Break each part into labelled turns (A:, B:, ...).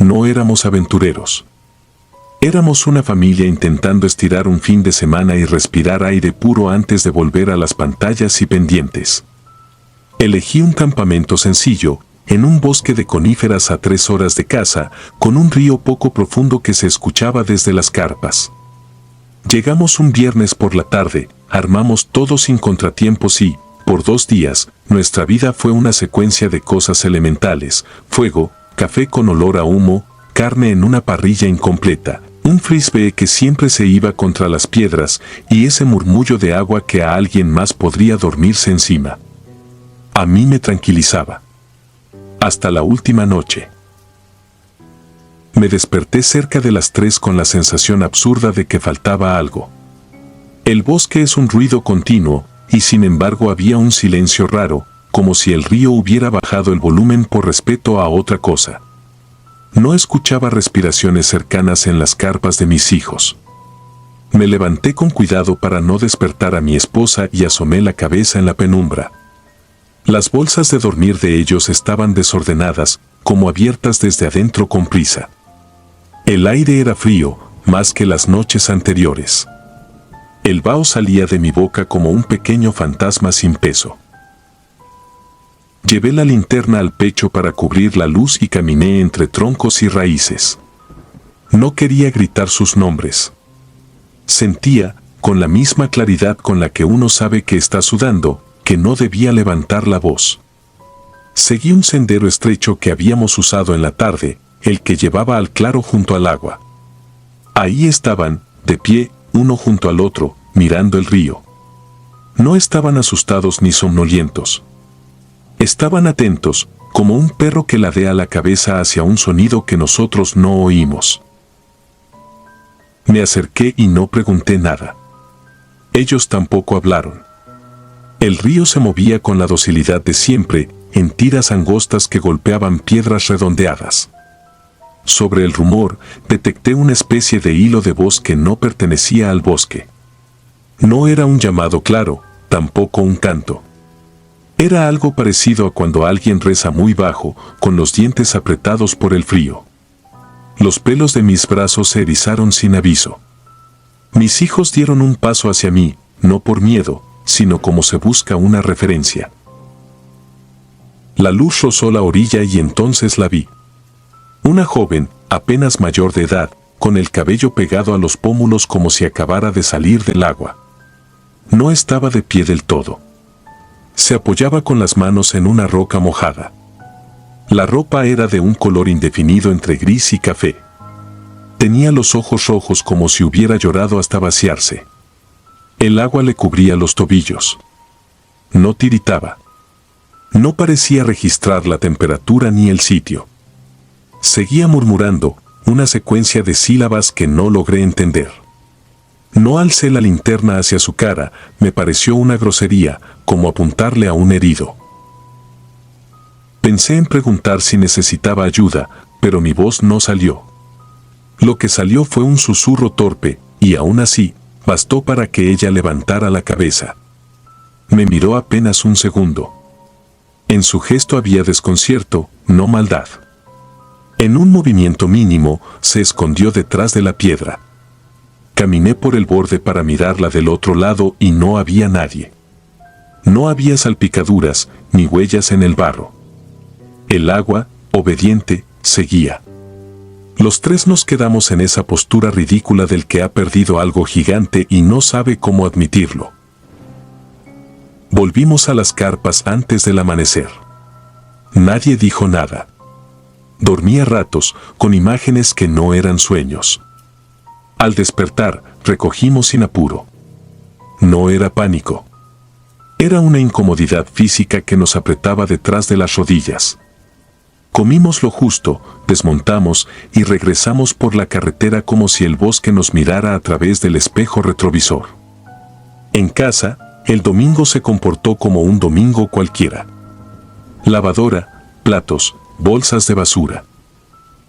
A: No éramos aventureros. Éramos una familia intentando estirar un fin de semana y respirar aire puro antes de volver a las pantallas y pendientes. Elegí un campamento sencillo, en un bosque de coníferas a 3 horas de casa, con un río poco profundo que se escuchaba desde las carpas. Llegamos un viernes por la tarde, armamos todo sin contratiempos y, por 2 días, nuestra vida fue una secuencia de cosas elementales: fuego, café con olor a humo, carne en una parrilla incompleta, un frisbee que siempre se iba contra las piedras y ese murmullo de agua que a alguien más podría dormirse encima. A mí me tranquilizaba. Hasta la última noche. Me desperté cerca de las 3 con la sensación absurda de que faltaba algo. El bosque es un ruido continuo, y sin embargo había un silencio raro, como si el río hubiera bajado el volumen por respeto a otra cosa. No escuchaba respiraciones cercanas en las carpas de mis hijos. Me levanté con cuidado para no despertar a mi esposa y asomé la cabeza en la penumbra. Las bolsas de dormir de ellos estaban desordenadas, como abiertas desde adentro con prisa. El aire era frío, más que las noches anteriores. El vaho salía de mi boca como un pequeño fantasma sin peso. Llevé la linterna al pecho para cubrir la luz y caminé entre troncos y raíces. No quería gritar sus nombres. Sentía, con la misma claridad con la que uno sabe que está sudando, que no debía levantar la voz. Seguí un sendero estrecho que habíamos usado en la tarde, el que llevaba al claro junto al agua. Ahí estaban, de pie, uno junto al otro, mirando el río. No estaban asustados ni somnolientos. Estaban atentos, como un perro que ladea la cabeza hacia un sonido que nosotros no oímos. Me acerqué y no pregunté nada. Ellos tampoco hablaron. El río se movía con la docilidad de siempre, en tiras angostas que golpeaban piedras redondeadas. Sobre el rumor, detecté una especie de hilo de voz que no pertenecía al bosque. No era un llamado claro, tampoco un canto. Era algo parecido a cuando alguien reza muy bajo, con los dientes apretados por el frío. Los pelos de mis brazos se erizaron sin aviso. Mis hijos dieron un paso hacia mí, no por miedo, sino como se busca una referencia. La luz rozó la orilla y entonces la vi. Una joven, apenas mayor de edad, con el cabello pegado a los pómulos como si acabara de salir del agua. No estaba de pie del todo. Se apoyaba con las manos en una roca mojada. La ropa era de un color indefinido entre gris y café. Tenía los ojos rojos como si hubiera llorado hasta vaciarse. El agua le cubría los tobillos. No tiritaba. No parecía registrar la temperatura ni el sitio. Seguía murmurando, una secuencia de sílabas que no logré entender. No alcé la linterna hacia su cara, me pareció una grosería, como apuntarle a un herido. Pensé en preguntar si necesitaba ayuda, pero mi voz no salió. Lo que salió fue un susurro torpe, y aún así, bastó para que ella levantara la cabeza. Me miró apenas un segundo. En su gesto había desconcierto, no maldad. En un movimiento mínimo, se escondió detrás de la piedra. Caminé por el borde para mirarla del otro lado y no había nadie. No había salpicaduras, ni huellas en el barro. El agua, obediente, seguía. Los 3 nos quedamos en esa postura ridícula del que ha perdido algo gigante y no sabe cómo admitirlo. Volvimos a las carpas antes del amanecer. Nadie dijo nada. Dormí a ratos, con imágenes que no eran sueños. Al despertar, recogimos sin apuro. No era pánico. Era una incomodidad física que nos apretaba detrás de las rodillas. Comimos lo justo, desmontamos y regresamos por la carretera como si el bosque nos mirara a través del espejo retrovisor. En casa, el domingo se comportó como un domingo cualquiera. Lavadora, platos, bolsas de basura.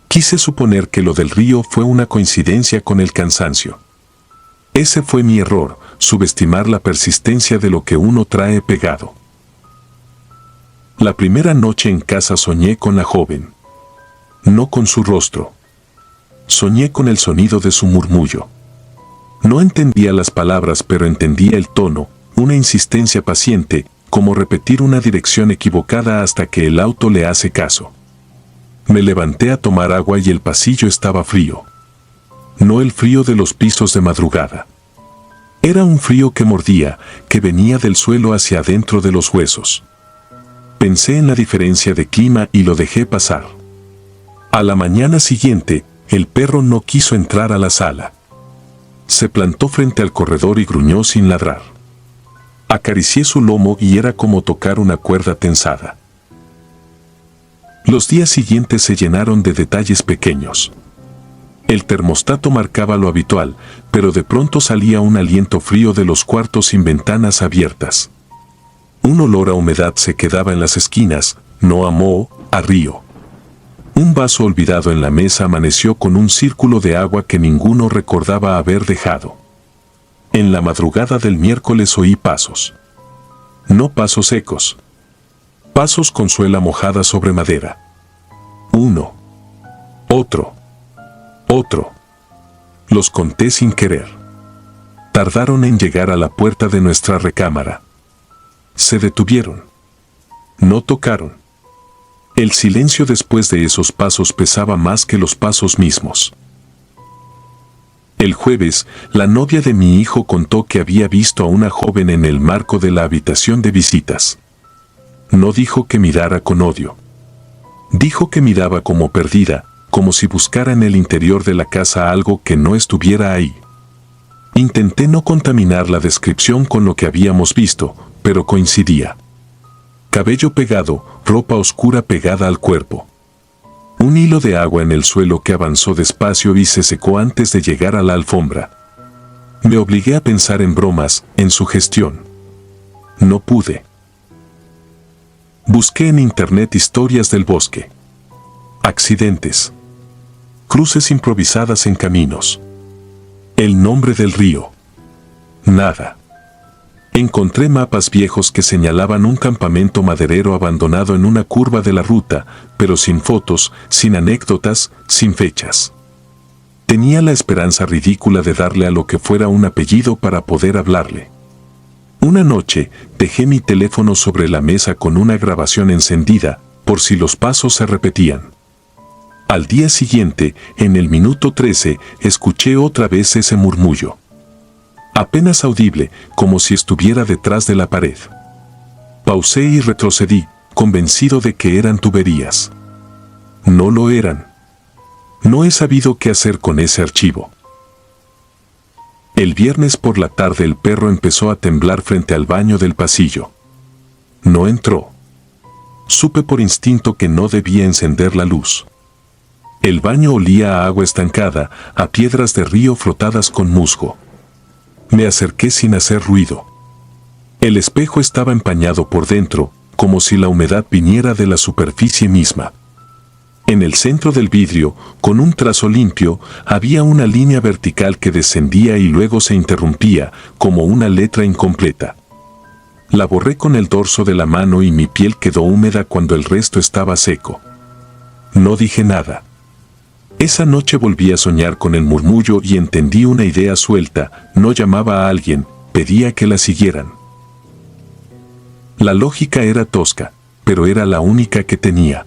A: Quise suponer que lo del río fue una coincidencia con el cansancio. Ese fue mi error, subestimar la persistencia de lo que uno trae pegado. La primera noche en casa soñé con la joven. no con su rostro. Soñé con el sonido de su murmullo. No entendía las palabras, pero entendía el tono, una insistencia paciente, como repetir una dirección equivocada hasta que el auto le hace caso. Me levanté a tomar agua y el pasillo estaba frío. No el frío de los pisos de madrugada. Era un frío que mordía, que venía del suelo hacia adentro de los huesos. Pensé en la diferencia de clima y lo dejé pasar. A la mañana siguiente, el perro no quiso entrar a la sala. Se plantó frente al corredor y gruñó sin ladrar. Acaricié su lomo y era como tocar una cuerda tensada. Los días siguientes se llenaron de detalles pequeños. El termostato marcaba lo habitual, pero de pronto salía un aliento frío de los cuartos sin ventanas abiertas. Un olor a humedad se quedaba en las esquinas, no a moho, a río. Un vaso olvidado en la mesa amaneció con un círculo de agua que ninguno recordaba haber dejado. En la madrugada del miércoles oí pasos. No pasos secos. Pasos con suela mojada sobre madera. Uno. Otro. Otro. Los conté sin querer. Tardaron en llegar a la puerta de nuestra recámara. Se detuvieron. No tocaron. El silencio después de esos pasos pesaba más que los pasos mismos. El jueves, la novia de mi hijo contó que había visto a una joven en el marco de la habitación de visitas. No dijo que mirara con odio. Dijo que miraba como perdida, como si buscara en el interior de la casa algo que no estuviera ahí. Intenté no contaminar la descripción con lo que habíamos visto, pero coincidía. Cabello pegado, ropa oscura pegada al cuerpo. Un hilo de agua en el suelo que avanzó despacio y se secó antes de llegar a la alfombra. Me obligué a pensar en bromas, en sugestión. No pude. Busqué en internet historias del bosque. Accidentes. Cruces improvisadas en caminos. El nombre del río. Nada. Encontré mapas viejos que señalaban un campamento maderero abandonado en una curva de la ruta, pero sin fotos, sin anécdotas, sin fechas. Tenía la esperanza ridícula de darle a lo que fuera un apellido para poder hablarle. Una noche, dejé mi teléfono sobre la mesa con una grabación encendida, por si los pasos se repetían. Al día siguiente, en el minuto 13, escuché otra vez ese murmullo. Apenas audible, como si estuviera detrás de la pared. Pausé y retrocedí, convencido de que eran tuberías. No lo eran. No he sabido qué hacer con ese archivo. El viernes por la tarde el perro empezó a temblar frente al baño del pasillo. No entró. Supe por instinto que no debía encender la luz. El baño olía a agua estancada, a piedras de río frotadas con musgo. Me acerqué sin hacer ruido. El espejo estaba empañado por dentro, como si la humedad viniera de la superficie misma. En el centro del vidrio, con un trazo limpio, había una línea vertical que descendía y luego se interrumpía, como una letra incompleta. La borré con el dorso de la mano y mi piel quedó húmeda cuando el resto estaba seco. No dije nada. Esa noche volví a soñar con el murmullo y entendí una idea suelta, no llamaba a alguien, pedía que la siguieran. La lógica era tosca, pero era la única que tenía.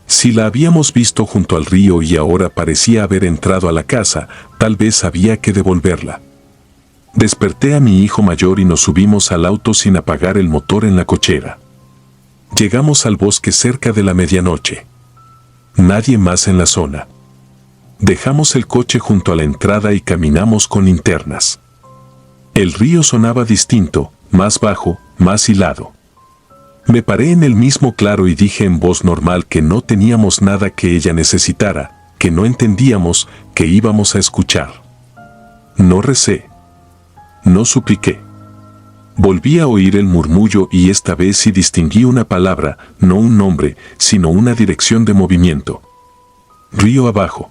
A: Si la habíamos visto junto al río y ahora parecía haber entrado a la casa, tal vez había que devolverla. Desperté a mi hijo mayor y nos subimos al auto sin apagar el motor en la cochera. Llegamos al bosque cerca de la medianoche. Nadie más en la zona. Dejamos el coche junto a la entrada y caminamos con linternas. El río sonaba distinto, más bajo, más hilado. Me paré en el mismo claro y dije en voz normal que no teníamos nada que ella necesitara, que no entendíamos, que íbamos a escuchar. No recé. No supliqué. Volví a oír el murmullo y esta vez sí distinguí una palabra, no un nombre, sino una dirección de movimiento. Río abajo.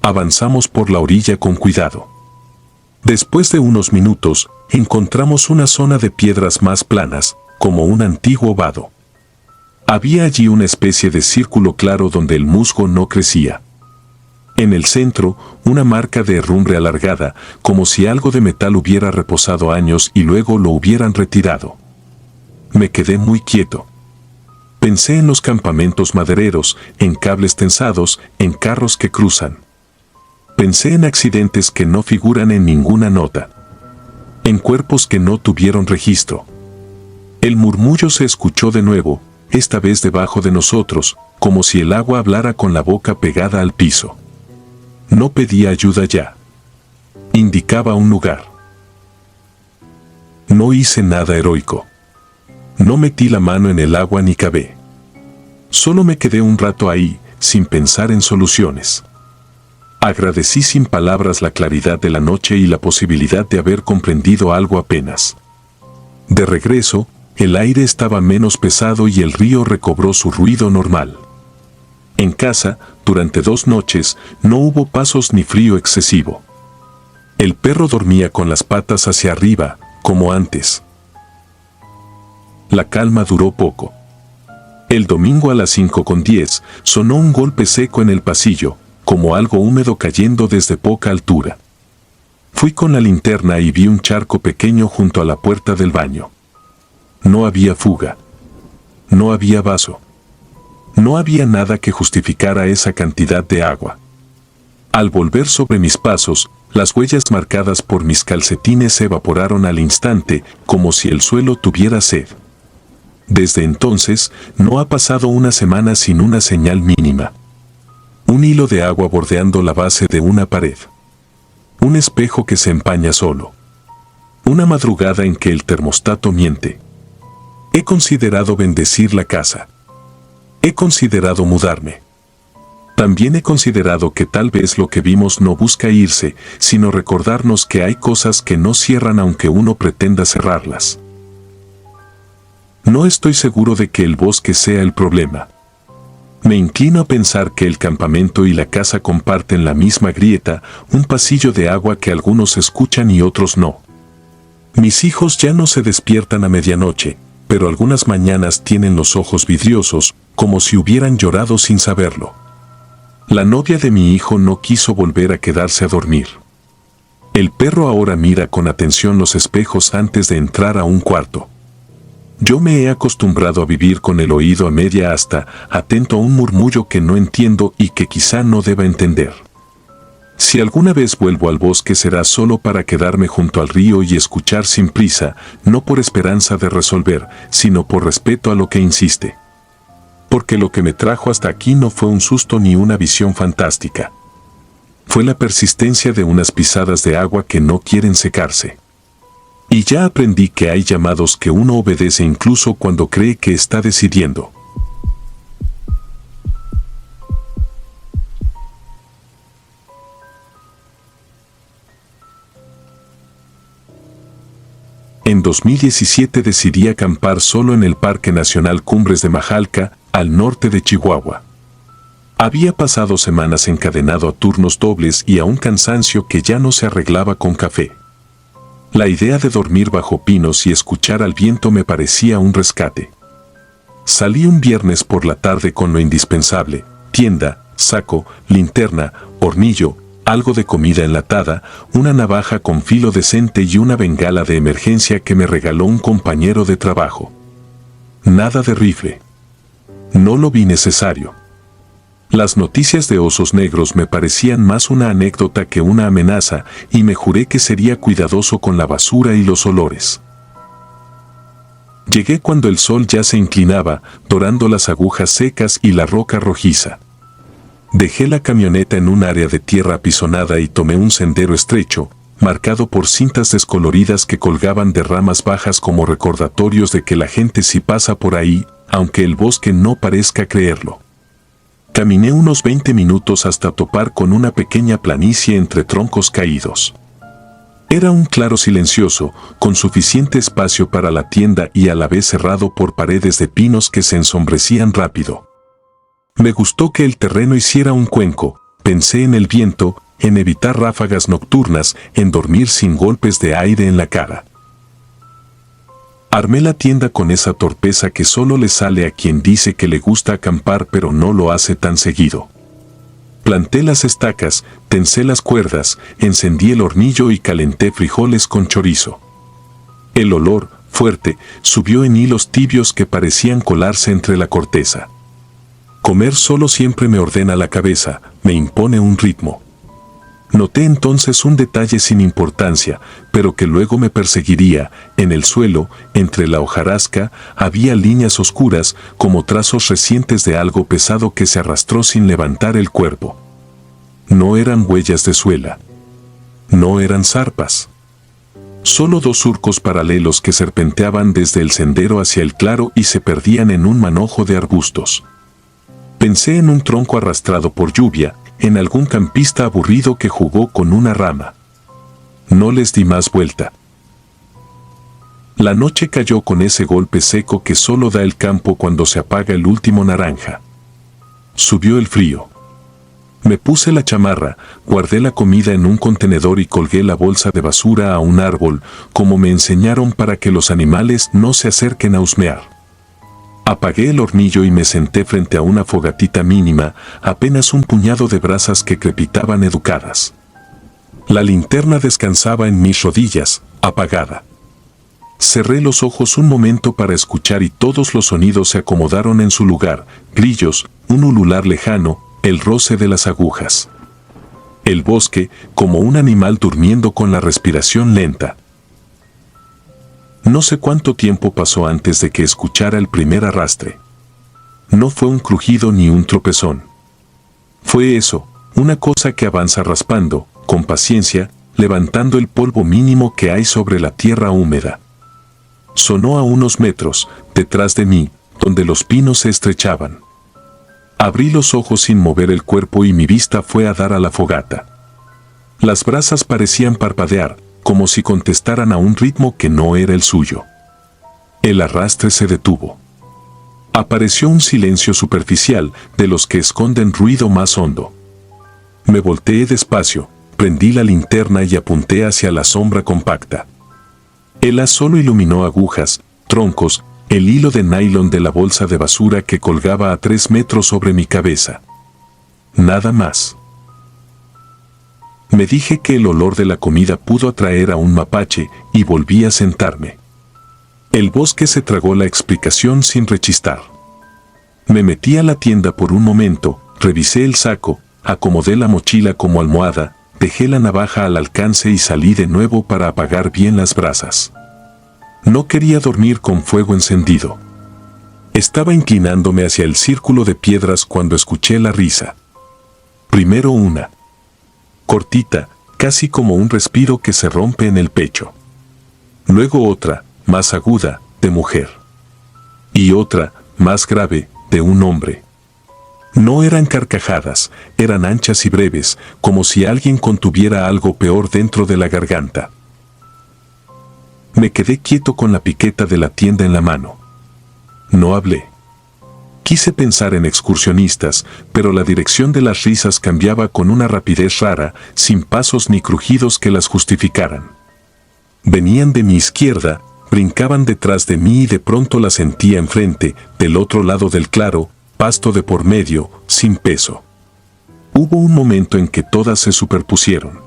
A: Avanzamos por la orilla con cuidado. Después de unos minutos, encontramos una zona de piedras más planas, como un antiguo vado. Había allí una especie de círculo claro donde el musgo no crecía. En el centro, una marca de herrumbre alargada, como si algo de metal hubiera reposado años y luego lo hubieran retirado. Me quedé muy quieto. Pensé en los campamentos madereros, en cables tensados, en carros que cruzan. Pensé en accidentes que no figuran en ninguna nota. En cuerpos que no tuvieron registro. El murmullo se escuchó de nuevo, esta vez debajo de nosotros, como si el agua hablara con la boca pegada al piso. No pedía ayuda ya. Indicaba un lugar. No hice nada heroico. No metí la mano en el agua ni cavé. Solo me quedé un rato ahí, sin pensar en soluciones. Agradecí sin palabras la claridad de la noche y la posibilidad de haber comprendido algo apenas. De regreso, el aire estaba menos pesado y el río recobró su ruido normal. En casa, durante 2 noches, no hubo pasos ni frío excesivo. El perro dormía con las patas hacia arriba, como antes. La calma duró poco. El domingo a las 5:10 sonó un golpe seco en el pasillo, como algo húmedo cayendo desde poca altura. Fui con la linterna y vi un charco pequeño junto a la puerta del baño. No había fuga. No había vaso. No había nada que justificara esa cantidad de agua. Al volver sobre mis pasos, las huellas marcadas por mis calcetines se evaporaron al instante, como si el suelo tuviera sed. Desde entonces, no ha pasado una semana sin una señal mínima. Un hilo de agua bordeando la base de una pared. Un espejo que se empaña solo. Una madrugada en que el termostato miente. He considerado bendecir la casa. He considerado mudarme. También he considerado que tal vez lo que vimos no busca irse, sino recordarnos que hay cosas que no cierran aunque uno pretenda cerrarlas. No estoy seguro de que el bosque sea el problema. Me inclino a pensar que el campamento y la casa comparten la misma grieta, un pasillo de agua que algunos escuchan y otros no. Mis hijos ya no se despiertan a medianoche, pero algunas mañanas tienen los ojos vidriosos, como si hubieran llorado sin saberlo. La novia de mi hijo no quiso volver a quedarse a dormir. El perro ahora mira con atención los espejos antes de entrar a un cuarto. Yo me he acostumbrado a vivir con el oído a media asta, atento a un murmullo que no entiendo y que quizá no deba entender. Si alguna vez vuelvo al bosque será solo para quedarme junto al río y escuchar sin prisa, no por esperanza de resolver, sino por respeto a lo que insiste. Porque lo que me trajo hasta aquí no fue un susto ni una visión fantástica. Fue la persistencia de unas pisadas de agua que no quieren secarse. Y ya aprendí que hay llamados que uno obedece incluso cuando cree que está decidiendo. En 2017 decidí acampar solo en el Parque Nacional Cumbres de Majalca, al norte de Chihuahua. Había pasado semanas encadenado a turnos dobles y a un cansancio que ya no se arreglaba con café. La idea de dormir bajo pinos y escuchar al viento me parecía un rescate. Salí un viernes por la tarde con lo indispensable: tienda, saco, linterna, hornillo, algo de comida enlatada, una navaja con filo decente y una bengala de emergencia que me regaló un compañero de trabajo. Nada de rifle. No lo vi necesario. Las noticias de osos negros me parecían más una anécdota que una amenaza, y me juré que sería cuidadoso con la basura y los olores. Llegué cuando el sol ya se inclinaba, dorando las agujas secas y la roca rojiza. Dejé la camioneta en un área de tierra apisonada y tomé un sendero estrecho, marcado por cintas descoloridas que colgaban de ramas bajas como recordatorios de que la gente sí pasa por ahí, aunque el bosque no parezca creerlo. Caminé unos 20 minutos hasta topar con una pequeña planicie entre troncos caídos. Era un claro silencioso, con suficiente espacio para la tienda y a la vez cerrado por paredes de pinos que se ensombrecían rápido. Me gustó que el terreno hiciera un cuenco, pensé en el viento, en evitar ráfagas nocturnas, en dormir sin golpes de aire en la cara. Armé la tienda con esa torpeza que solo le sale a quien dice que le gusta acampar pero no lo hace tan seguido. Planté las estacas, tensé las cuerdas, encendí el hornillo y calenté frijoles con chorizo. El olor, fuerte, subió en hilos tibios que parecían colarse entre la corteza. Comer solo siempre me ordena la cabeza, me impone un ritmo. Noté entonces un detalle sin importancia, pero que luego me perseguiría. En el suelo, entre la hojarasca, había líneas oscuras, como trazos recientes de algo pesado que se arrastró sin levantar el cuerpo. No eran huellas de suela. No eran zarpas. Solo dos surcos paralelos que serpenteaban desde el sendero hacia el claro y se perdían en un manojo de arbustos. Pensé en un tronco arrastrado por lluvia, en algún campista aburrido que jugó con una rama. No les di más vuelta. La noche cayó con ese golpe seco que solo da el campo cuando se apaga el último naranja. Subió el frío. Me puse la chamarra, guardé la comida en un contenedor y colgué la bolsa de basura a un árbol, como me enseñaron para que los animales no se acerquen a husmear. Apagué el hornillo y me senté frente a una fogatita mínima, apenas un puñado de brasas que crepitaban educadas. La linterna descansaba en mis rodillas, apagada. Cerré los ojos un momento para escuchar y todos los sonidos se acomodaron en su lugar: grillos, un ulular lejano, el roce de las agujas. El bosque, como un animal durmiendo con la respiración lenta. No sé cuánto tiempo pasó antes de que escuchara el primer arrastre. No fue un crujido ni un tropezón. Fue eso, una cosa que avanza raspando, con paciencia, levantando el polvo mínimo que hay sobre la tierra húmeda. Sonó a unos metros, detrás de mí, donde los pinos se estrechaban. Abrí los ojos sin mover el cuerpo y mi vista fue a dar a la fogata. Las brasas parecían parpadear, como si contestaran a un ritmo que no era el suyo. El arrastre se detuvo. Apareció un silencio superficial, de los que esconden ruido más hondo. Me volteé despacio, prendí la linterna y apunté hacia la sombra compacta. El haz solo iluminó agujas, troncos, el hilo de nylon de la bolsa de basura que colgaba a 3 metros sobre mi cabeza. Nada más. Me dije que el olor de la comida pudo atraer a un mapache y volví a sentarme. El bosque se tragó la explicación sin rechistar. Me metí a la tienda por un momento, revisé el saco, acomodé la mochila como almohada, dejé la navaja al alcance y salí de nuevo para apagar bien las brasas. No quería dormir con fuego encendido. Estaba inclinándome hacia el círculo de piedras cuando escuché la risa. Primero una. Cortita, casi como un respiro que se rompe en el pecho. Luego otra, más aguda, de mujer. Y otra, más grave, de un hombre. No eran carcajadas, eran anchas y breves, como si alguien contuviera algo peor dentro de la garganta. Me quedé quieto con la piqueta de la tienda en la mano. No hablé. Quise pensar en excursionistas, pero la dirección de las risas cambiaba con una rapidez rara, sin pasos ni crujidos que las justificaran. Venían de mi izquierda, brincaban detrás de mí y de pronto las sentía enfrente, del otro lado del claro, pasto de por medio, sin peso. Hubo un momento en que todas se superpusieron.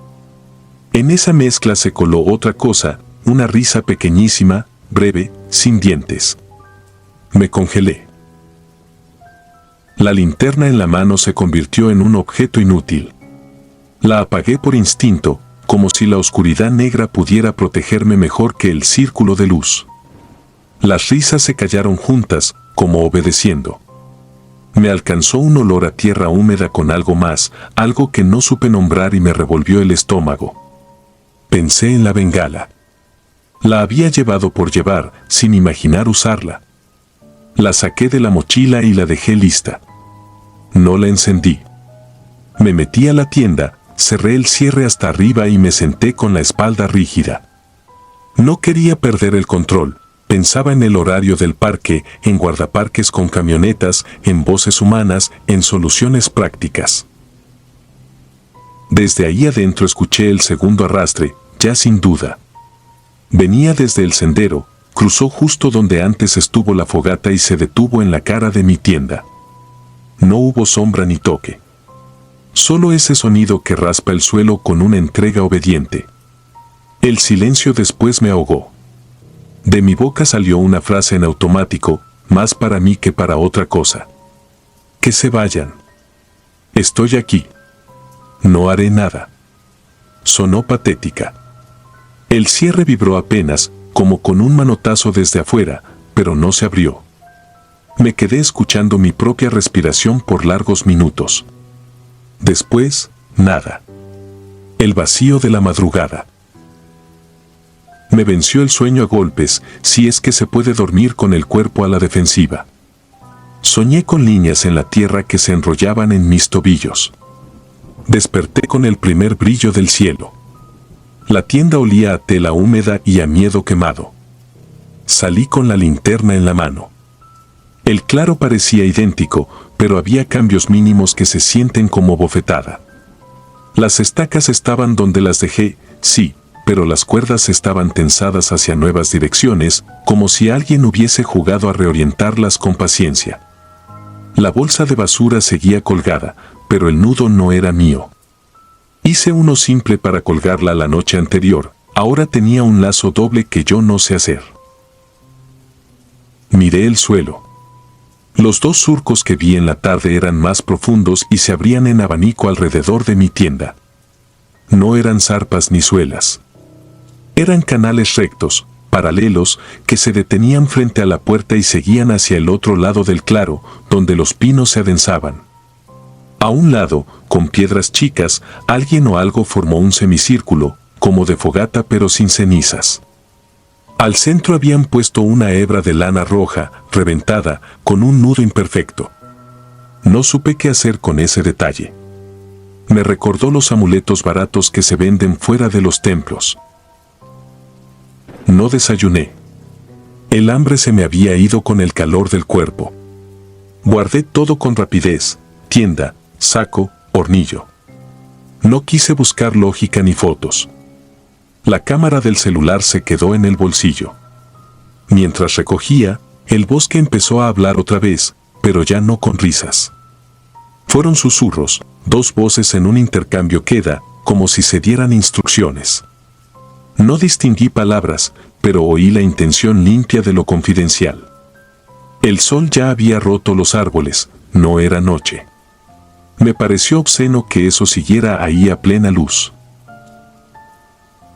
A: En esa mezcla se coló otra cosa, una risa pequeñísima, breve, sin dientes. Me congelé. La linterna en la mano se convirtió en un objeto inútil. La apagué por instinto, como si la oscuridad negra pudiera protegerme mejor que el círculo de luz. Las risas se callaron juntas, como obedeciendo. Me alcanzó un olor a tierra húmeda con algo más, algo que no supe nombrar y me revolvió el estómago. Pensé en la bengala. La había llevado por llevar, sin imaginar usarla. La saqué de la mochila y la dejé lista. No la encendí. Me metí a la tienda, cerré el cierre hasta arriba y me senté con la espalda rígida. No quería perder el control. Pensaba en el horario del parque, en guardaparques con camionetas, en voces humanas, en soluciones prácticas. Desde ahí adentro escuché el segundo arrastre, ya sin duda. Venía desde el sendero, cruzó justo donde antes estuvo la fogata y se detuvo en la cara de mi tienda. No hubo sombra ni toque. Solo ese sonido que raspa el suelo con una entrega obediente. El silencio después me ahogó. De mi boca salió una frase en automático, más para mí que para otra cosa. Que se vayan. Estoy aquí. No haré nada. Sonó patética. El cierre vibró apenas, como con un manotazo desde afuera, pero no se abrió. Me quedé escuchando mi propia respiración por largos minutos. Después, nada. El vacío de la madrugada. Me venció el sueño a golpes, si es que se puede dormir con el cuerpo a la defensiva. Soñé con líneas en la tierra que se enrollaban en mis tobillos. Desperté con el primer brillo del cielo. La tienda olía a tela húmeda y a miedo quemado. Salí con la linterna en la mano. El claro parecía idéntico, pero había cambios mínimos que se sienten como bofetada. Las estacas estaban donde las dejé, sí, pero las cuerdas estaban tensadas hacia nuevas direcciones, como si alguien hubiese jugado a reorientarlas con paciencia. La bolsa de basura seguía colgada, pero el nudo no era mío. Hice uno simple para colgarla la noche anterior, ahora tenía un lazo doble que yo no sé hacer. Miré el suelo. Los dos surcos que vi en la tarde eran más profundos y se abrían en abanico alrededor de mi tienda. No eran zarpas ni suelas. Eran canales rectos, paralelos, que se detenían frente a la puerta y seguían hacia el otro lado del claro, donde los pinos se adensaban. A un lado, con piedras chicas, alguien o algo formó un semicírculo, como de fogata pero sin cenizas. Al centro habían puesto una hebra de lana roja, reventada, con un nudo imperfecto. No supe qué hacer con ese detalle. Me recordó los amuletos baratos que se venden fuera de los templos. No desayuné. El hambre se me había ido con el calor del cuerpo. Guardé todo con rapidez, tienda, saco, hornillo. No quise buscar lógica ni fotos. La cámara del celular se quedó en el bolsillo. Mientras recogía, el bosque empezó a hablar otra vez, pero ya no con risas. Fueron susurros, dos voces en un intercambio queda, como si se dieran instrucciones. No distinguí palabras, pero oí la intención limpia de lo confidencial. El sol ya había roto los árboles, no era noche. Me pareció obsceno que eso siguiera ahí a plena luz.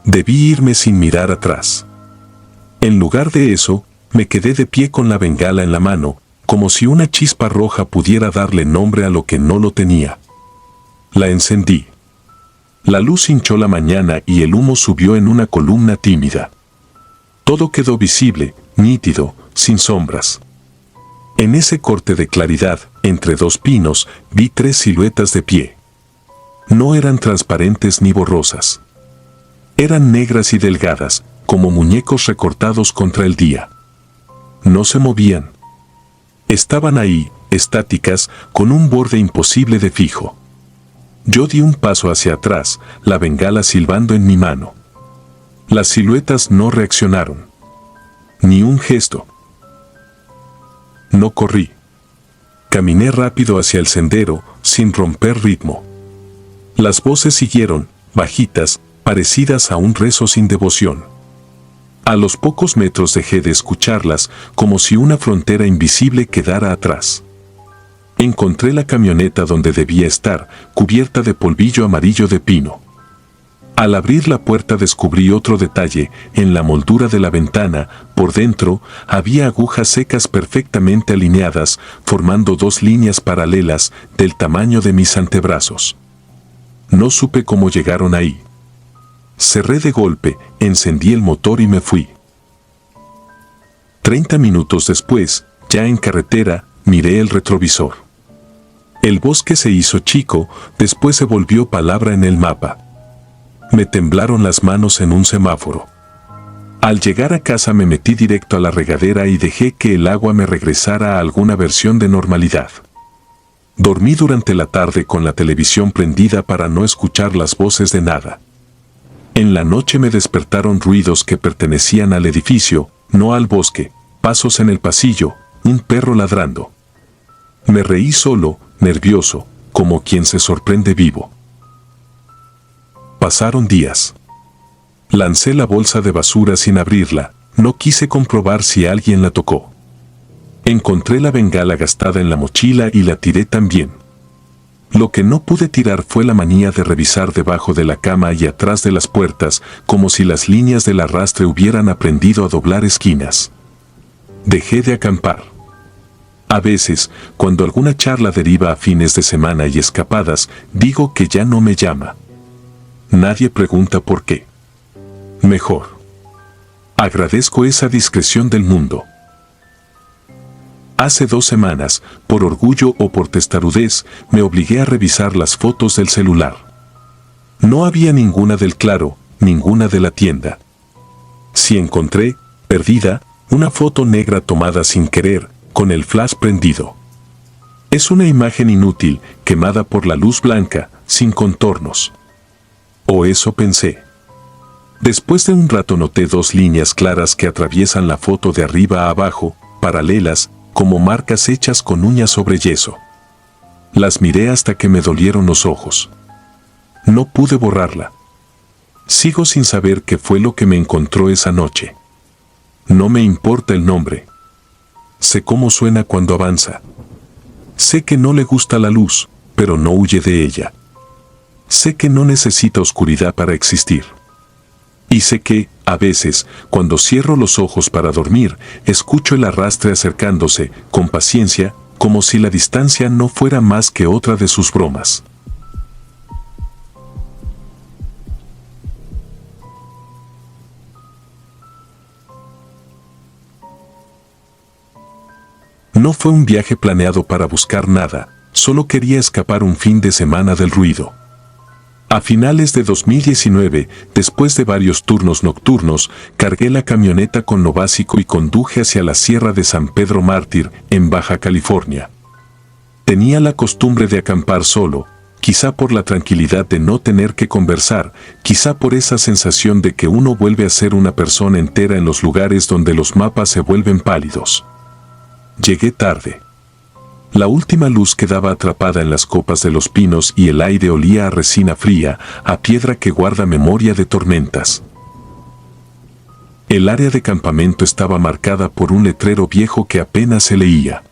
A: Debí irme sin mirar atrás. En lugar de eso, me quedé de pie con la bengala en la mano, como si una chispa roja pudiera darle nombre a lo que no lo tenía. La encendí. La luz hinchó la mañana y el humo subió en una columna tímida. Todo quedó visible, nítido, sin sombras. En ese corte de claridad, entre dos pinos, vi tres siluetas de pie. No eran transparentes ni borrosas. Eran negras y delgadas, como muñecos recortados contra el día. No se movían. Estaban ahí, estáticas, con un borde imposible de fijo. Yo di un paso hacia atrás, la bengala silbando en mi mano. Las siluetas no reaccionaron. Ni un gesto. No corrí. Caminé rápido hacia el sendero, sin romper ritmo. Las voces siguieron, bajitas, parecidas a un rezo sin devoción. A los pocos metros dejé de escucharlas, como si una frontera invisible quedara atrás. Encontré la camioneta donde debía estar, cubierta de polvillo amarillo de pino. Al abrir la puerta descubrí otro detalle, en la moldura de la ventana, por dentro, había agujas secas perfectamente alineadas, formando dos líneas paralelas, del tamaño de mis antebrazos. No supe cómo llegaron ahí. Cerré de golpe, encendí el motor y me fui. 30 minutos después, ya en carretera, miré el retrovisor. El bosque se hizo chico, después se volvió palabra en el mapa. Me temblaron las manos en un semáforo. Al llegar a casa me metí directo a la regadera y dejé que el agua me regresara a alguna versión de normalidad. Dormí durante la tarde con la televisión prendida para no escuchar las voces de nada. En la noche me despertaron ruidos que pertenecían al edificio, no al bosque, pasos en el pasillo, un perro ladrando. Me reí solo, nervioso, como quien se sorprende vivo. Pasaron días. Lancé la bolsa de basura sin abrirla, no quise comprobar si alguien la tocó. Encontré la bengala gastada en la mochila y la tiré también. Lo que no pude tirar fue la manía de revisar debajo de la cama y atrás de las puertas, como si las líneas del arrastre hubieran aprendido a doblar esquinas. Dejé de acampar. A veces, cuando alguna charla deriva a fines de semana y escapadas, digo que ya no me llama. Nadie pregunta por qué. Mejor. Agradezco esa discreción del mundo. Hace 2 semanas, por orgullo o por testarudez, me obligué a revisar las fotos del celular. No había ninguna del Claro, ninguna de la tienda. Sí encontré, perdida, una foto negra tomada sin querer, con el flash prendido. Es una imagen inútil, quemada por la luz blanca, sin contornos. O eso pensé. Después de un rato noté 2 líneas claras que atraviesan la foto de arriba a abajo, paralelas, como marcas hechas con uñas sobre yeso. Las miré hasta que me dolieron los ojos. No pude borrarla. Sigo sin saber qué fue lo que me encontró esa noche. No me importa el nombre. Sé cómo suena cuando avanza. Sé que no le gusta la luz, pero no huye de ella. Sé que no necesita oscuridad para existir. Y sé que, a veces, cuando cierro los ojos para dormir, escucho el arrastre acercándose, con paciencia, como si la distancia no fuera más que otra de sus bromas. No fue un viaje planeado para buscar nada, solo quería escapar un fin de semana del ruido. A finales de 2019, después de varios turnos nocturnos, cargué la camioneta con lo básico y conduje hacia la Sierra de San Pedro Mártir, en Baja California. Tenía la costumbre de acampar solo, quizá por la tranquilidad de no tener que conversar, quizá por esa sensación de que uno vuelve a ser una persona entera en los lugares donde los mapas se vuelven pálidos. Llegué tarde. La última luz quedaba atrapada en las copas de los pinos y el aire olía a resina fría, a piedra que guarda memoria de tormentas. El área de campamento estaba marcada por un letrero viejo que apenas se leía.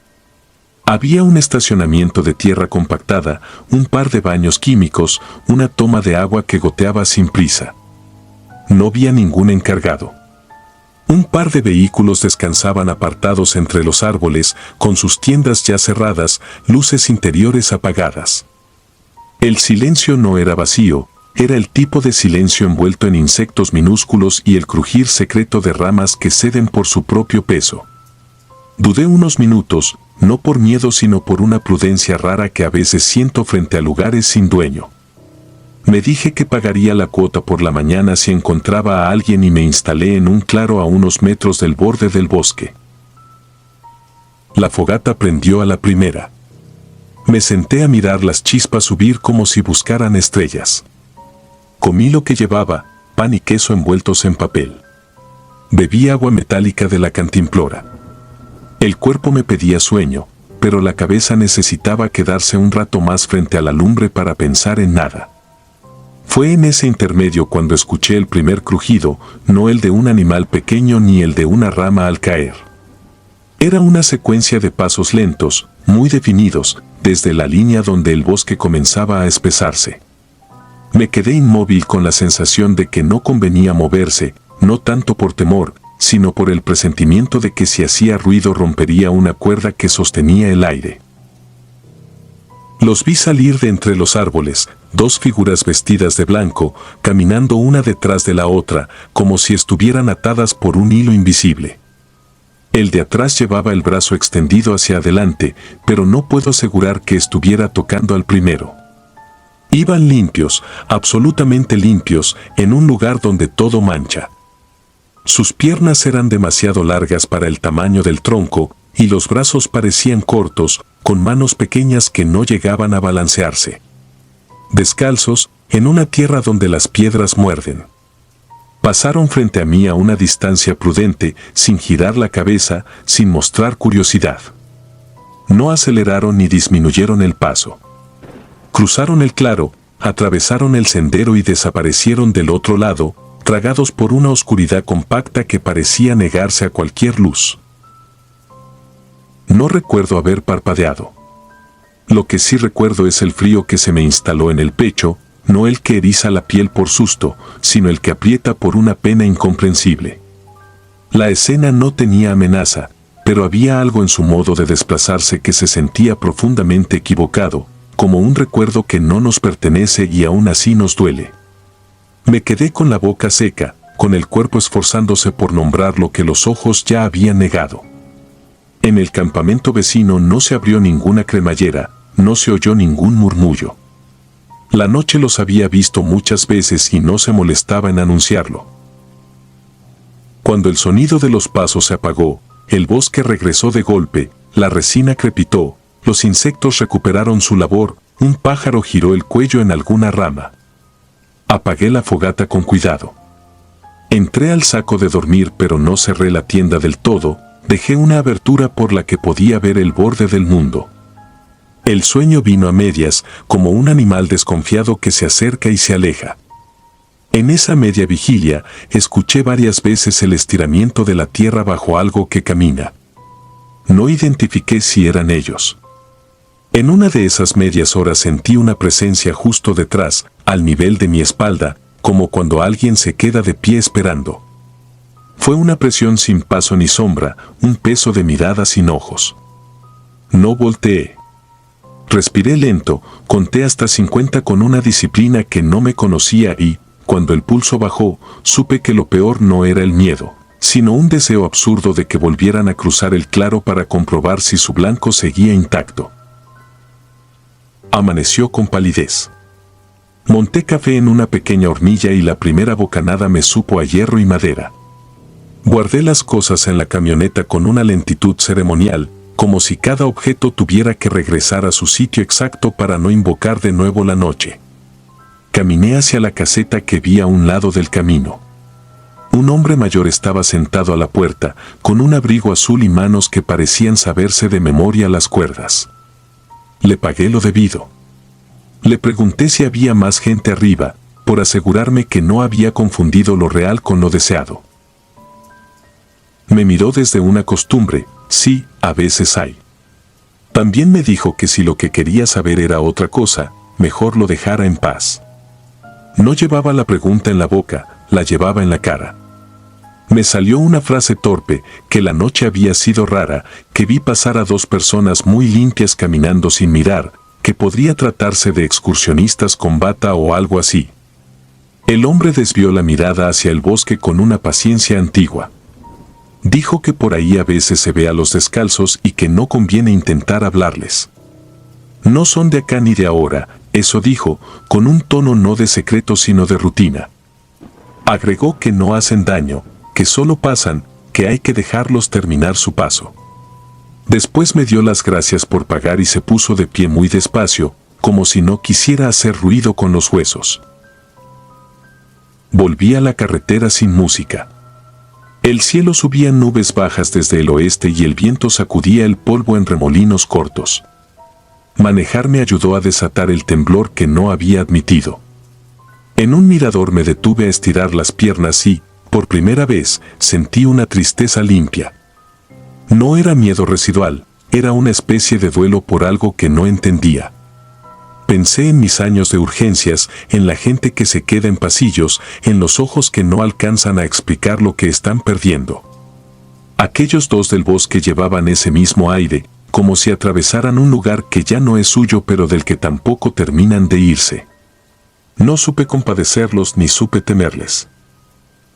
A: Había un estacionamiento de tierra compactada, un par de baños químicos, una toma de agua que goteaba sin prisa. No había ningún encargado. Un par de vehículos descansaban apartados entre los árboles, con sus tiendas ya cerradas, luces interiores apagadas. El silencio no era vacío, era el tipo de silencio envuelto en insectos minúsculos y el crujir secreto de ramas que ceden por su propio peso. Dudé unos minutos, no por miedo sino por una prudencia rara que a veces siento frente a lugares sin dueño. Me dije que pagaría la cuota por la mañana si encontraba a alguien y me instalé en un claro a unos metros del borde del bosque. La fogata prendió a la primera. Me senté a mirar las chispas subir como si buscaran estrellas. Comí lo que llevaba, pan y queso envueltos en papel. Bebí agua metálica de la cantimplora. El cuerpo me pedía sueño, pero la cabeza necesitaba quedarse un rato más frente a la lumbre para pensar en nada. Fue en ese intermedio cuando escuché el primer crujido, no el de un animal pequeño ni el de una rama al caer. Era una secuencia de pasos lentos, muy definidos, desde la línea donde el bosque comenzaba a espesarse. Me quedé inmóvil con la sensación de que no convenía moverse, no tanto por temor, sino por el presentimiento de que si hacía ruido rompería una cuerda que sostenía el aire. Los vi salir de entre los árboles, 2 figuras vestidas de blanco, caminando una detrás de la otra, como si estuvieran atadas por un hilo invisible. El de atrás llevaba el brazo extendido hacia adelante, pero no puedo asegurar que estuviera tocando al primero. Iban limpios, absolutamente limpios, en un lugar donde todo mancha. Sus piernas eran demasiado largas para el tamaño del tronco, y los brazos parecían cortos, con manos pequeñas que no llegaban a balancearse. Descalzos, en una tierra donde las piedras muerden. Pasaron frente a mí a una distancia prudente, sin girar la cabeza, sin mostrar curiosidad. No aceleraron ni disminuyeron el paso. Cruzaron el claro, atravesaron el sendero y desaparecieron del otro lado, tragados por una oscuridad compacta que parecía negarse a cualquier luz. No recuerdo haber parpadeado. Lo que sí recuerdo es el frío que se me instaló en el pecho, no el que eriza la piel por susto, sino el que aprieta por una pena incomprensible. La escena no tenía amenaza, pero había algo en su modo de desplazarse que se sentía profundamente equivocado, como un recuerdo que no nos pertenece y aún así nos duele. Me quedé con la boca seca, con el cuerpo esforzándose por nombrar lo que los ojos ya habían negado. En el campamento vecino no se abrió ninguna cremallera, no se oyó ningún murmullo. La noche los había visto muchas veces y no se molestaba en anunciarlo. Cuando el sonido de los pasos se apagó, el bosque regresó de golpe, la resina crepitó, los insectos recuperaron su labor, un pájaro giró el cuello en alguna rama. Apagué la fogata con cuidado. Entré al saco de dormir pero no cerré la tienda del todo, dejé una abertura por la que podía ver el borde del mundo. El sueño vino a medias, como un animal desconfiado que se acerca y se aleja. En esa media vigilia, escuché varias veces el estiramiento de la tierra bajo algo que camina. No identifiqué si eran ellos. En una de esas medias horas sentí una presencia justo detrás, al nivel de mi espalda, como cuando alguien se queda de pie esperando. Fue una presión sin paso ni sombra, un peso de mirada sin ojos. No volteé. Respiré lento, conté hasta 50 con una disciplina que no me conocía y, cuando el pulso bajó, supe que lo peor no era el miedo, sino un deseo absurdo de que volvieran a cruzar el claro para comprobar si su blanco seguía intacto. Amaneció con palidez. Monté café en una pequeña hornilla y la primera bocanada me supo a hierro y madera. Guardé las cosas en la camioneta con una lentitud ceremonial, como si cada objeto tuviera que regresar a su sitio exacto para no invocar de nuevo la noche. Caminé hacia la caseta que vi a un lado del camino. Un hombre mayor estaba sentado a la puerta, con un abrigo azul y manos que parecían saberse de memoria las cuerdas. Le pagué lo debido. Le pregunté si había más gente arriba, por asegurarme que no había confundido lo real con lo deseado. Me miró desde una costumbre, sí, a veces hay. También me dijo que si lo que quería saber era otra cosa, mejor lo dejara en paz. No llevaba la pregunta en la boca, la llevaba en la cara. Me salió una frase torpe, que la noche había sido rara, que vi pasar a dos personas muy limpias caminando sin mirar, que podría tratarse de excursionistas con bata o algo así. El hombre desvió la mirada hacia el bosque con una paciencia antigua. Dijo que por ahí a veces se ve a los descalzos y que no conviene intentar hablarles. No son de acá ni de ahora, eso dijo, con un tono no de secreto sino de rutina. Agregó que no hacen daño, que solo pasan, que hay que dejarlos terminar su paso. Después me dio las gracias por pagar y se puso de pie muy despacio, como si no quisiera hacer ruido con los huesos. Volví a la carretera sin música. El cielo subía en nubes bajas desde el oeste y el viento sacudía el polvo en remolinos cortos. Manejar me ayudó a desatar el temblor que no había admitido. En un mirador me detuve a estirar las piernas y, por primera vez, sentí una tristeza limpia. No era miedo residual, era una especie de duelo por algo que no entendía. Pensé en mis años de urgencias, en la gente que se queda en pasillos, en los ojos que no alcanzan a explicar lo que están perdiendo. Aquellos dos del bosque llevaban ese mismo aire, como si atravesaran un lugar que ya no es suyo pero del que tampoco terminan de irse. No supe compadecerlos ni supe temerles.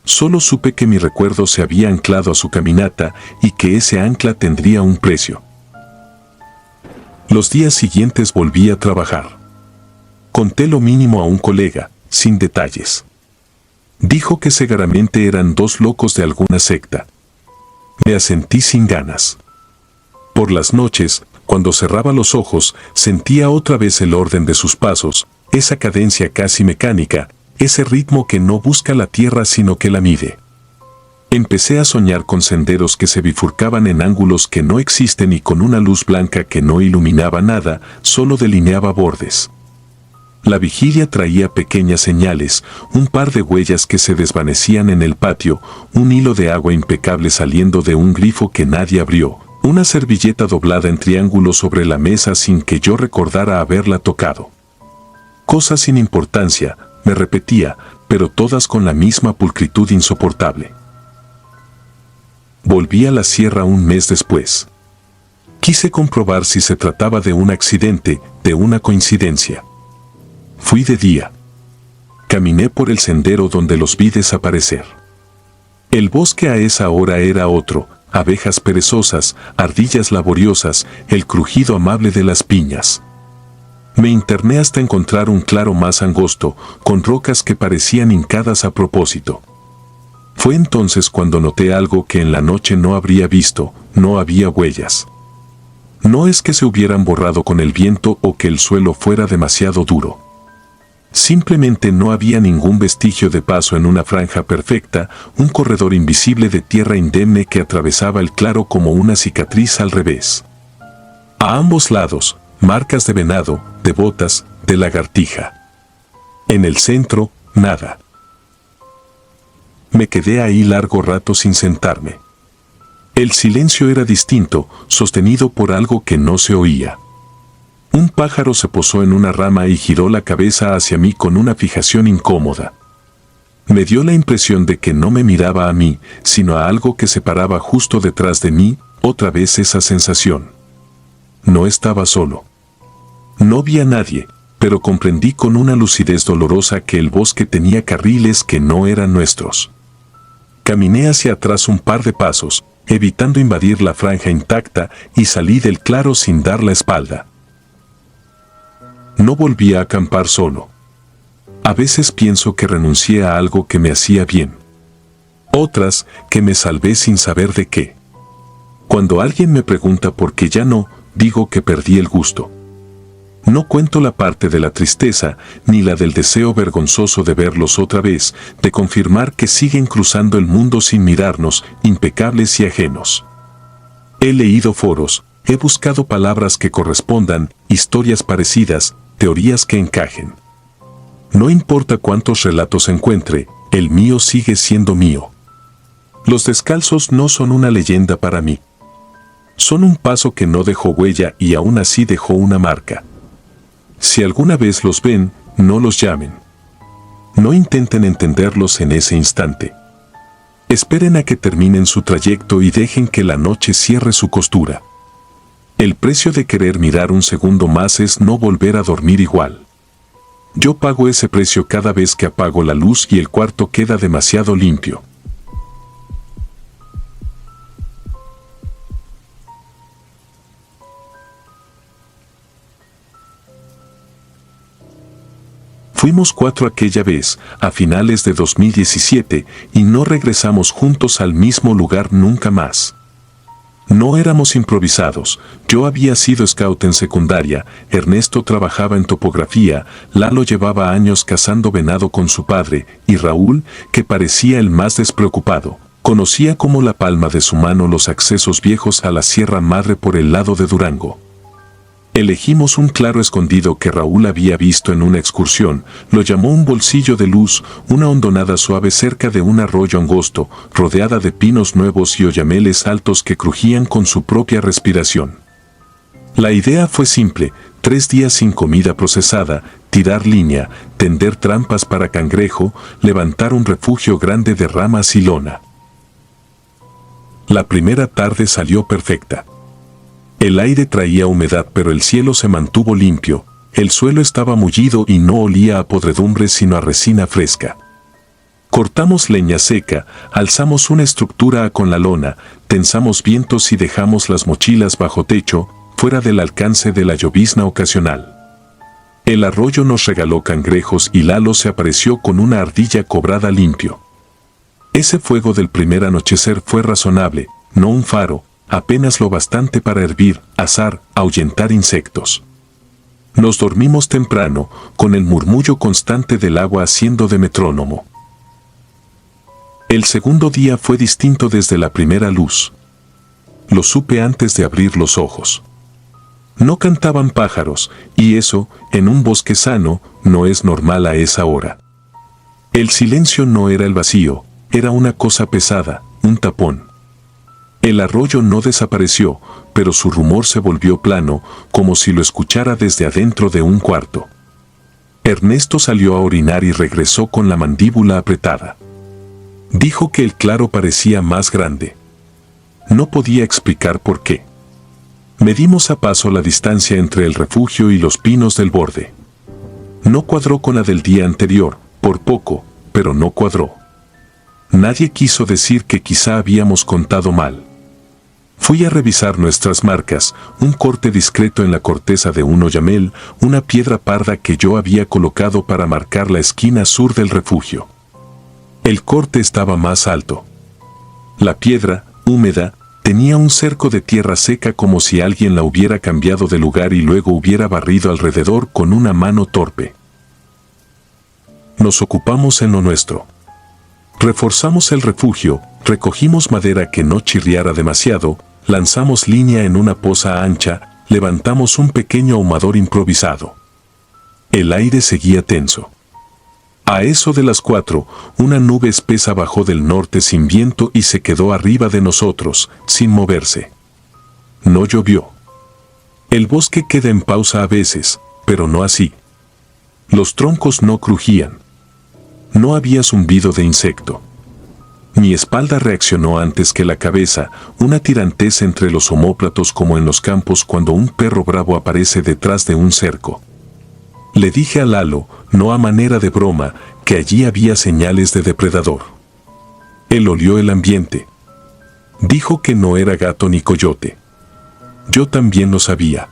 A: Solo supe que mi recuerdo se había anclado a su caminata y que ese ancla tendría un precio. Los días siguientes volví a trabajar. Conté lo mínimo a un colega, sin detalles. Dijo que seguramente eran dos locos de alguna secta. Me asentí sin ganas. Por las noches, cuando cerraba los ojos, sentía otra vez el orden de sus pasos, esa cadencia casi mecánica, ese ritmo que no busca la tierra sino que la mide. Empecé a soñar con senderos que se bifurcaban en ángulos que no existen y con una luz blanca que no iluminaba nada, solo delineaba bordes. La vigilia traía pequeñas señales, un par de huellas que se desvanecían en el patio, un hilo de agua impecable saliendo de un grifo que nadie abrió, una servilleta doblada en triángulo sobre la mesa sin que yo recordara haberla tocado. Cosas sin importancia, me repetía, pero todas con la misma pulcritud insoportable. Volví a la sierra un mes después. Quise comprobar si se trataba de un accidente, de una coincidencia. Fui de día. Caminé por el sendero donde los vi desaparecer. El bosque a esa hora era otro, abejas perezosas, ardillas laboriosas, el crujido amable de las piñas. Me interné hasta encontrar un claro más angosto, con rocas que parecían hincadas a propósito. Fue entonces cuando noté algo que en la noche no habría visto, no había huellas. No es que se hubieran borrado con el viento o que el suelo fuera demasiado duro. Simplemente no había ningún vestigio de paso en una franja perfecta, un corredor invisible de tierra indemne que atravesaba el claro como una cicatriz al revés. A ambos lados, marcas de venado, de botas, de lagartija. En el centro, nada. Me quedé ahí largo rato sin sentarme. El silencio era distinto, sostenido por algo que no se oía. Un pájaro se posó en una rama y giró la cabeza hacia mí con una fijación incómoda. Me dio la impresión de que no me miraba a mí, sino a algo que se paraba justo detrás de mí, otra vez esa sensación. No estaba solo. No vi a nadie, pero comprendí con una lucidez dolorosa que el bosque tenía carriles que no eran nuestros. Caminé hacia atrás un par de pasos, evitando invadir la franja intacta, y salí del claro sin dar la espalda. No volví a acampar solo. A veces pienso que renuncié a algo que me hacía bien. Otras, que me salvé sin saber de qué. Cuando alguien me pregunta por qué ya no, digo que perdí el gusto. No cuento la parte de la tristeza, ni la del deseo vergonzoso de verlos otra vez, de confirmar que siguen cruzando el mundo sin mirarnos, impecables y ajenos. He leído foros, he buscado palabras que correspondan, historias parecidas, teorías que encajen. No importa cuántos relatos encuentre, el mío sigue siendo mío. Los descalzos no son una leyenda para mí. Son un paso que no dejó huella y aún así dejó una marca. Si alguna vez los ven, no los llamen. No intenten entenderlos en ese instante. Esperen a que terminen su trayecto y dejen que la noche cierre su costura. El precio de querer mirar un segundo más es no volver a dormir igual. Yo pago ese precio cada vez que apago la luz y el cuarto queda demasiado limpio. Fuimos 4 aquella vez, a finales de 2017, y no regresamos juntos al mismo lugar nunca más. No éramos improvisados, yo había sido scout en secundaria, Ernesto trabajaba en topografía, Lalo llevaba años cazando venado con su padre, y Raúl, que parecía el más despreocupado, conocía como la palma de su mano los accesos viejos a la Sierra Madre por el lado de Durango. Elegimos un claro escondido que Raúl había visto en una excursión, lo llamó un bolsillo de luz, una hondonada suave cerca de un arroyo angosto, rodeada de pinos nuevos y oyameles altos que crujían con su propia respiración. La idea fue simple: 3 días sin comida procesada, tirar línea, tender trampas para cangrejo, levantar un refugio grande de ramas y lona. La primera tarde salió perfecta. El aire traía humedad pero el cielo se mantuvo limpio, el suelo estaba mullido y no olía a podredumbre sino a resina fresca. Cortamos leña seca, alzamos una estructura con la lona, tensamos vientos y dejamos las mochilas bajo techo, fuera del alcance de la llovizna ocasional. El arroyo nos regaló cangrejos y Lalo se apareció con una ardilla cobrada limpio. Ese fuego del primer anochecer fue razonable, no un faro, apenas lo bastante para hervir, asar, ahuyentar insectos. Nos dormimos temprano, con el murmullo constante del agua haciendo de metrónomo. El segundo día fue distinto desde la primera luz. Lo supe antes de abrir los ojos. No cantaban pájaros, y eso, en un bosque sano, no es normal a esa hora. El silencio no era el vacío, era una cosa pesada, un tapón. El arroyo no desapareció, pero su rumor se volvió plano, como si lo escuchara desde adentro de un cuarto. Ernesto salió a orinar y regresó con la mandíbula apretada. Dijo que el claro parecía más grande. No podía explicar por qué. Medimos a paso la distancia entre el refugio y los pinos del borde. No cuadró con la del día anterior, por poco, pero no cuadró. Nadie quiso decir que quizá habíamos contado mal. Fui a revisar nuestras marcas, un corte discreto en la corteza de un oyamel, una piedra parda que yo había colocado para marcar la esquina sur del refugio. El corte estaba más alto. La piedra, húmeda, tenía un cerco de tierra seca como si alguien la hubiera cambiado de lugar y luego hubiera barrido alrededor con una mano torpe. Nos ocupamos en lo nuestro. Reforzamos el refugio, recogimos madera que no chirriara demasiado, lanzamos línea en una poza ancha, levantamos un pequeño ahumador improvisado. El aire seguía tenso. A eso de las 4, una nube espesa bajó del norte sin viento y se quedó arriba de nosotros, sin moverse. No llovió. El bosque queda en pausa a veces, pero no así. Los troncos no crujían. No había zumbido de insecto. Mi espalda reaccionó antes que la cabeza, una tirantez entre los omóplatos como en los campos cuando un perro bravo aparece detrás de un cerco. Le dije a Lalo, no a manera de broma, que allí había señales de depredador. Él olió el ambiente. Dijo que no era gato ni coyote. Yo también lo sabía.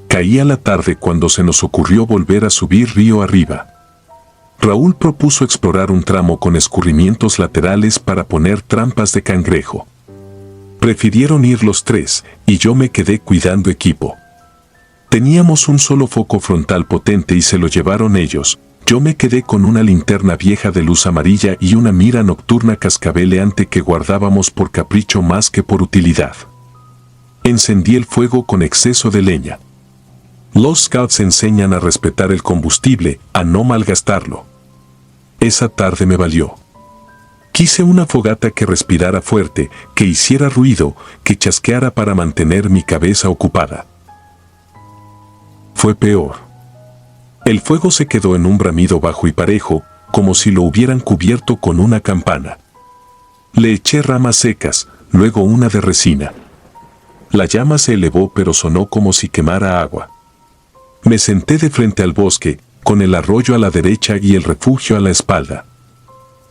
A: Caía la tarde cuando se nos ocurrió volver a subir río arriba. Raúl propuso explorar un tramo con escurrimientos laterales para poner trampas de cangrejo. Prefirieron ir los 3, y yo me quedé cuidando equipo. Teníamos un solo foco frontal potente y se lo llevaron ellos. Yo me quedé con una linterna vieja de luz amarilla y una mira nocturna cascabeleante que guardábamos por capricho más que por utilidad. Encendí el fuego con exceso de leña. Los scouts enseñan a respetar el combustible, a no malgastarlo. Esa tarde me valió. Quise una fogata que respirara fuerte, que hiciera ruido, que chasqueara para mantener mi cabeza ocupada. Fue peor. El fuego se quedó en un bramido bajo y parejo, como si lo hubieran cubierto con una campana. Le eché ramas secas, luego una de resina. La llama se elevó pero sonó como si quemara agua. Me senté de frente al bosque, con el arroyo a la derecha y el refugio a la espalda.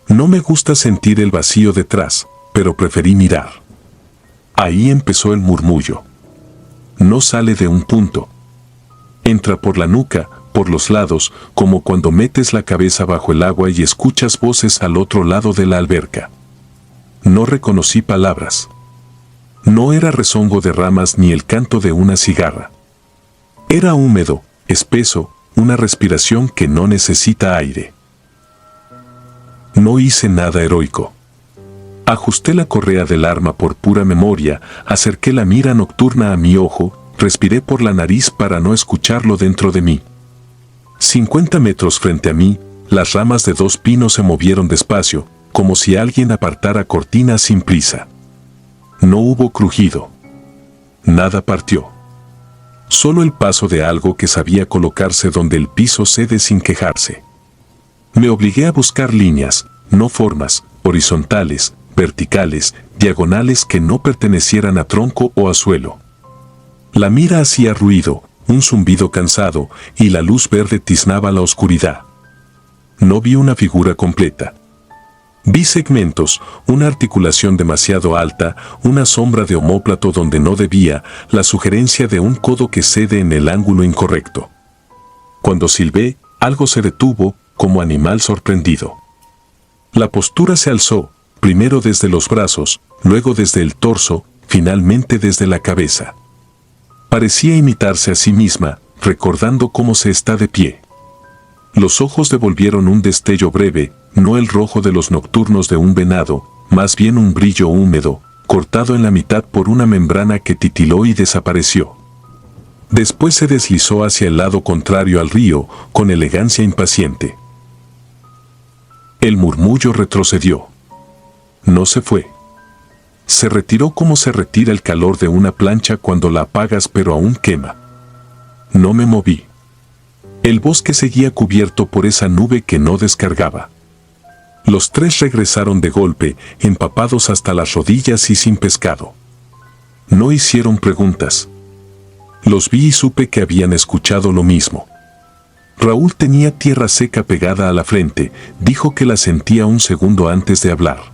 A: No me gusta sentir el vacío detrás, pero preferí mirar. Ahí empezó el murmullo. No sale de un punto. Entra por la nuca, por los lados, como cuando metes la cabeza bajo el agua y escuchas voces al otro lado de la alberca. No reconocí palabras. No era rezongo de ramas ni el canto de una cigarra. Era húmedo, espeso, una respiración que no necesita aire. No hice nada heroico. Ajusté la correa del arma por pura memoria, acerqué la mira nocturna a mi ojo, respiré por la nariz para no escucharlo dentro de mí. 50 metros frente a mí, las ramas de 2 pinos se movieron despacio, como si alguien apartara cortinas sin prisa. No hubo crujido. Nada partió. Solo el paso de algo que sabía colocarse donde el piso cede sin quejarse. Me obligué a buscar líneas, no formas, horizontales, verticales, diagonales que no pertenecieran a tronco o a suelo. La mira hacía ruido, un zumbido cansado, y la luz verde tiznaba la oscuridad. No vi una figura completa. Vi segmentos, una articulación demasiado alta, una sombra de omóplato donde no debía, la sugerencia de un codo que cede en el ángulo incorrecto. Cuando silbé, algo se detuvo, como animal sorprendido. La postura se alzó, primero desde los brazos, luego desde el torso, finalmente desde la cabeza. Parecía imitarse a sí misma, recordando cómo se está de pie. Los ojos devolvieron un destello breve, no el rojo de los nocturnos de un venado, más bien un brillo húmedo, cortado en la mitad por una membrana que titiló y desapareció. Después se deslizó hacia el lado contrario al río, con elegancia impaciente. El murmullo retrocedió. No se fue. Se retiró como se retira el calor de una plancha cuando la apagas pero aún quema. No me moví. El bosque seguía cubierto por esa nube que no descargaba. Los tres regresaron de golpe, empapados hasta las rodillas y sin pescado. No hicieron preguntas. Los vi y supe que habían escuchado lo mismo. Raúl tenía tierra seca pegada a la frente, dijo que la sentía un segundo antes de hablar.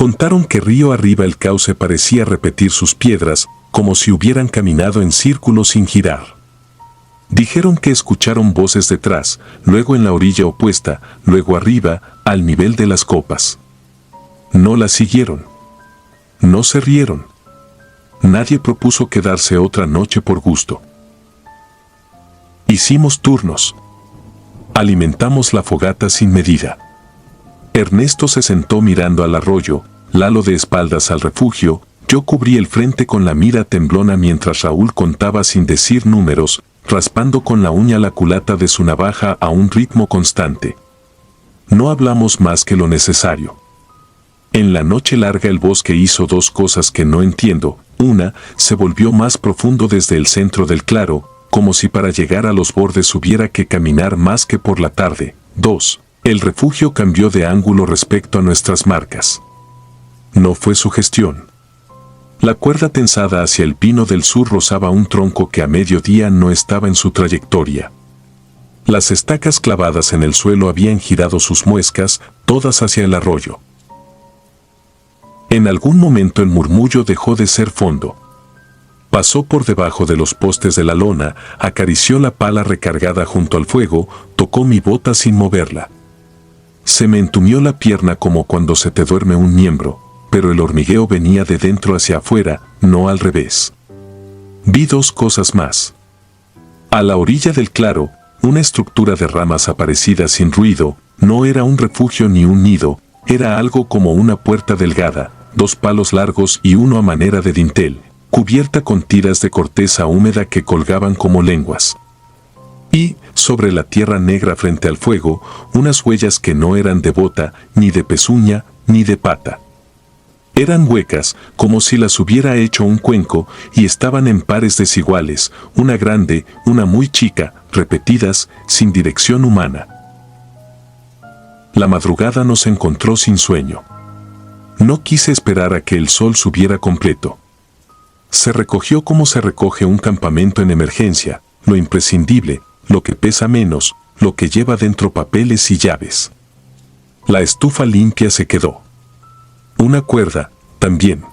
A: Contaron que río arriba el cauce parecía repetir sus piedras, como si hubieran caminado en círculo sin girar. Dijeron que escucharon voces detrás, luego en la orilla opuesta, luego arriba, al nivel de las copas. No la siguieron. No se rieron. Nadie propuso quedarse otra noche por gusto. Hicimos turnos. Alimentamos la fogata sin medida. Ernesto se sentó mirando al arroyo, Lalo de espaldas al refugio, yo cubrí el frente con la mira temblona mientras Raúl contaba sin decir números, raspando con la uña la culata de su navaja a un ritmo constante. No hablamos más que lo necesario. En la noche larga el bosque hizo dos cosas que no entiendo. Una, se volvió más profundo desde el centro del claro, como si para llegar a los bordes hubiera que caminar más que por la tarde. 2. El refugio cambió de ángulo respecto a nuestras marcas. No fue sugestión. La cuerda tensada hacia el pino del sur rozaba un tronco que a mediodía no estaba en su trayectoria. Las estacas clavadas en el suelo habían girado sus muescas, todas hacia el arroyo. En algún momento el murmullo dejó de ser fondo. Pasó por debajo de los postes de la lona, acarició la pala recargada junto al fuego, tocó mi bota sin moverla. Se me entumió la pierna como cuando se te duerme un miembro, pero el hormigueo venía de dentro hacia afuera, no al revés. Vi dos cosas más. A la orilla del claro, una estructura de ramas aparecida sin ruido, no era un refugio ni un nido, era algo como una puerta delgada, dos palos largos y uno a manera de dintel, cubierta con tiras de corteza húmeda que colgaban como lenguas. Y, sobre la tierra negra frente al fuego, unas huellas que no eran de bota, ni de pezuña, ni de pata. Eran huecas, como si las hubiera hecho un cuenco, y estaban en pares desiguales, una grande, una muy chica, repetidas, sin dirección humana. La madrugada nos encontró sin sueño. No quise esperar a que el sol subiera completo. Se recogió como se recoge un campamento en emergencia, lo imprescindible, lo que pesa menos, lo que lleva dentro papeles y llaves. La estufa limpia se quedó. Una cuerda, también.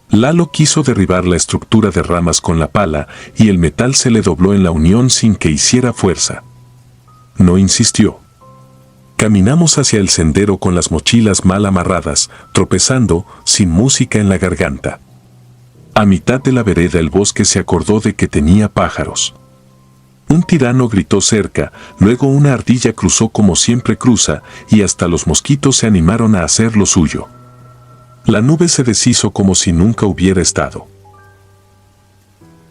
A: Lalo quiso derribar la estructura de ramas con la pala y el metal se le dobló en la unión sin que hiciera fuerza. No insistió. Caminamos hacia el sendero con las mochilas mal amarradas, tropezando, sin música en la garganta. A mitad de la vereda el bosque se acordó de que tenía pájaros. Un tirano gritó cerca, luego una ardilla cruzó como siempre cruza, y hasta los mosquitos se animaron a hacer lo suyo. La nube se deshizo como si nunca hubiera estado.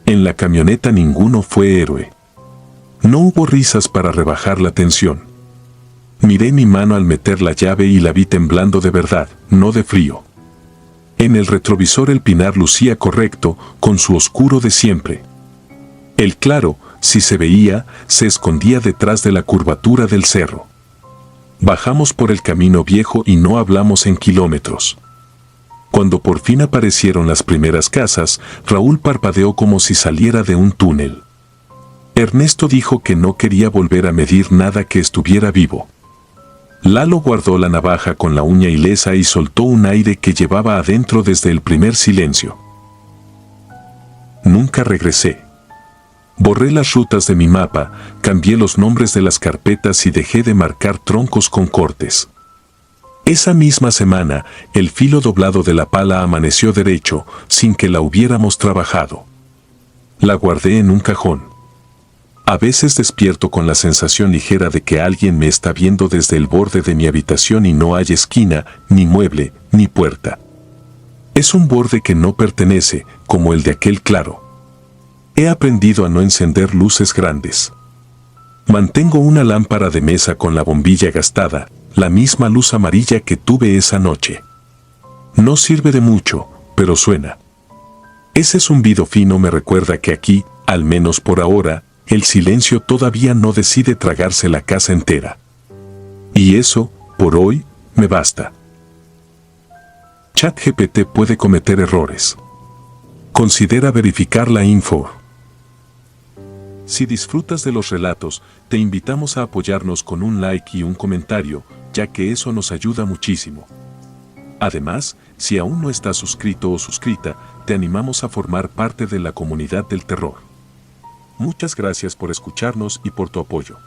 A: En la camioneta ninguno fue héroe. No hubo risas para rebajar la tensión. Miré mi mano al meter la llave y la vi temblando de verdad, no de frío. En el retrovisor el pinar lucía correcto, con su oscuro de siempre. El claro, si se veía, se escondía detrás de la curvatura del cerro. Bajamos por el camino viejo y no hablamos en kilómetros. Cuando por fin aparecieron las primeras casas, Raúl parpadeó como si saliera de un túnel. Ernesto dijo que no quería volver a medir nada que estuviera vivo. Lalo guardó la navaja con la uña ilesa y soltó un aire que llevaba adentro desde el primer silencio. Nunca regresé. Borré las rutas de mi mapa, cambié los nombres de las carpetas y dejé de marcar troncos con cortes. Esa misma semana, el filo doblado de la pala amaneció derecho, sin que la hubiéramos trabajado. La guardé en un cajón. A veces despierto con la sensación ligera de que alguien me está viendo desde el borde de mi habitación y no hay esquina, ni mueble, ni puerta. Es un borde que no pertenece, como el de aquel claro. He aprendido a no encender luces grandes. Mantengo una lámpara de mesa con la bombilla gastada, la misma luz amarilla que tuve esa noche. No sirve de mucho, pero suena. Ese zumbido fino me recuerda que aquí, al menos por ahora, el silencio todavía no decide tragarse la casa entera. Y eso, por hoy, me basta. ChatGPT puede cometer errores. Considera verificar la info. Si disfrutas de los relatos, te invitamos a apoyarnos con un like y un comentario, ya que eso nos ayuda muchísimo. Además, si aún no estás suscrito o suscrita, te animamos a formar parte de la comunidad del terror. Muchas gracias por escucharnos y por tu apoyo.